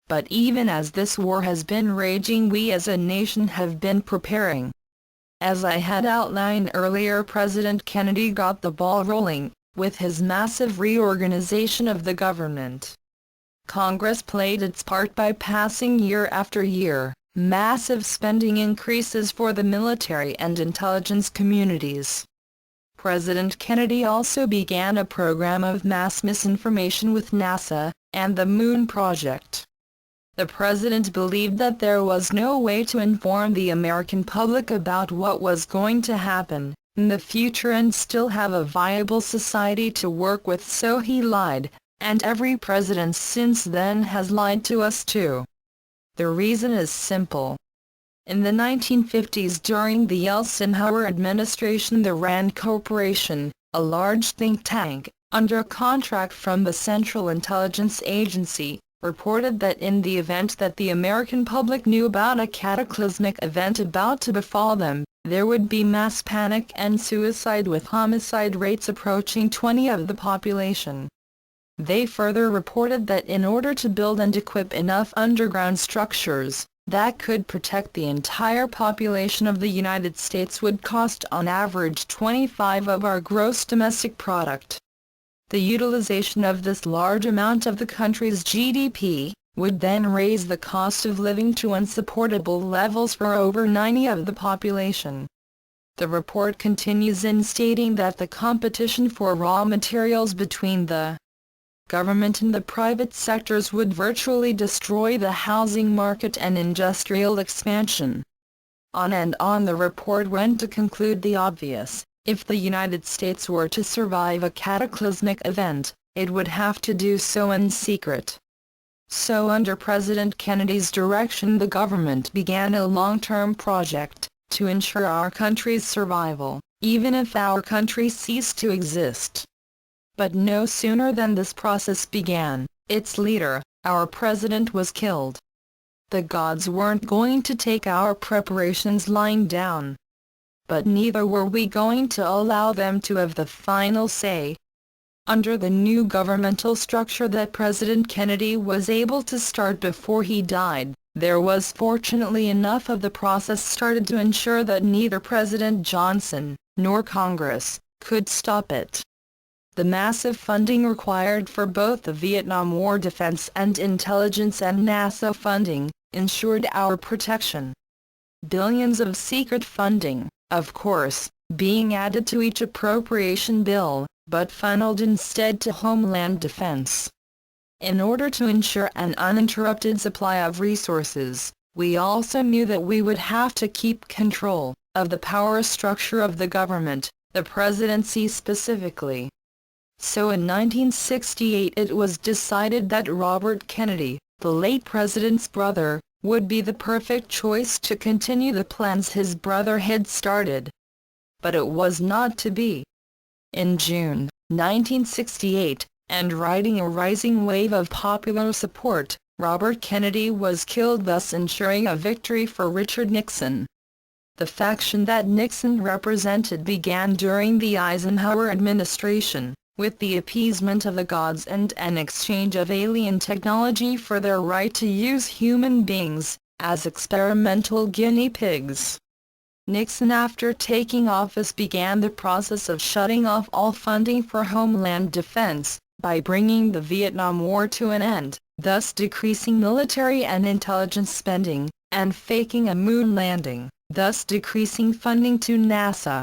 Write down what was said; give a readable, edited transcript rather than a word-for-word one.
But even as this war has been raging, we as a nation have been preparing. As I had outlined earlier, President Kennedy got the ball rolling with his massive reorganization of the government. Congress played its part by passing year after year massive spending increases for the military and intelligence communities. President Kennedy also began a program of mass misinformation with NASA and the Moon Project. The president believed that there was no way to inform the American public about what was going to happen in the future and still have a viable society to work with, so he lied, and every president since then has lied to us too. The reason is simple. In the 1950s, during the Eisenhower administration, the RAND Corporation, a large think tank, under contract from the Central Intelligence Agency, reported that in the event that the American public knew about a cataclysmic event about to befall them, there would be mass panic and suicide, with homicide rates approaching 20% of the population. They further reported that in order to build and equip enough underground structures that could protect the entire population of the United States would cost on average 25% of our gross domestic product. The utilization of this large amount of the country's GDP would then raise the cost of living to unsupportable levels for over 90% of the population. The report continues in stating that the competition for raw materials between the government and the private sectors would virtually destroy the housing market and industrial expansion. On and on the report went to conclude the obvious: if the United States were to survive a cataclysmic event, it would have to do so in secret. So under President Kennedy's direction, the government began a long-term project to ensure our country's survival, even if our country ceased to exist. But no sooner than this process began, its leader, our president, was killed. The gods weren't going to take our preparations lying down. But neither were we going to allow them to have the final say. Under the new governmental structure that President Kennedy was able to start before he died, there was fortunately enough of the process started to ensure that neither President Johnson nor Congress could stop it. The massive funding required for both the Vietnam War defense and intelligence and NASA funding ensured our protection. Billions of secret funding, of course, being added to each appropriation bill, but funneled instead to Homeland Defense. In order to ensure an uninterrupted supply of resources, we also knew that we would have to keep control of the power structure of the government, the presidency specifically. So in 1968 it was decided that Robert Kennedy, the late president's brother, would be the perfect choice to continue the plans his brother had started. But it was not to be. In June 1968, and riding a rising wave of popular support, Robert Kennedy was killed, thus ensuring a victory for Richard Nixon. The faction that Nixon represented began during the Eisenhower administration, with the appeasement of the gods and an exchange of alien technology for their right to use human beings as experimental guinea pigs. Nixon, after taking office, began the process of shutting off all funding for Homeland Defense by bringing the Vietnam War to an end, thus decreasing military and intelligence spending, and faking a moon landing, thus decreasing funding to NASA.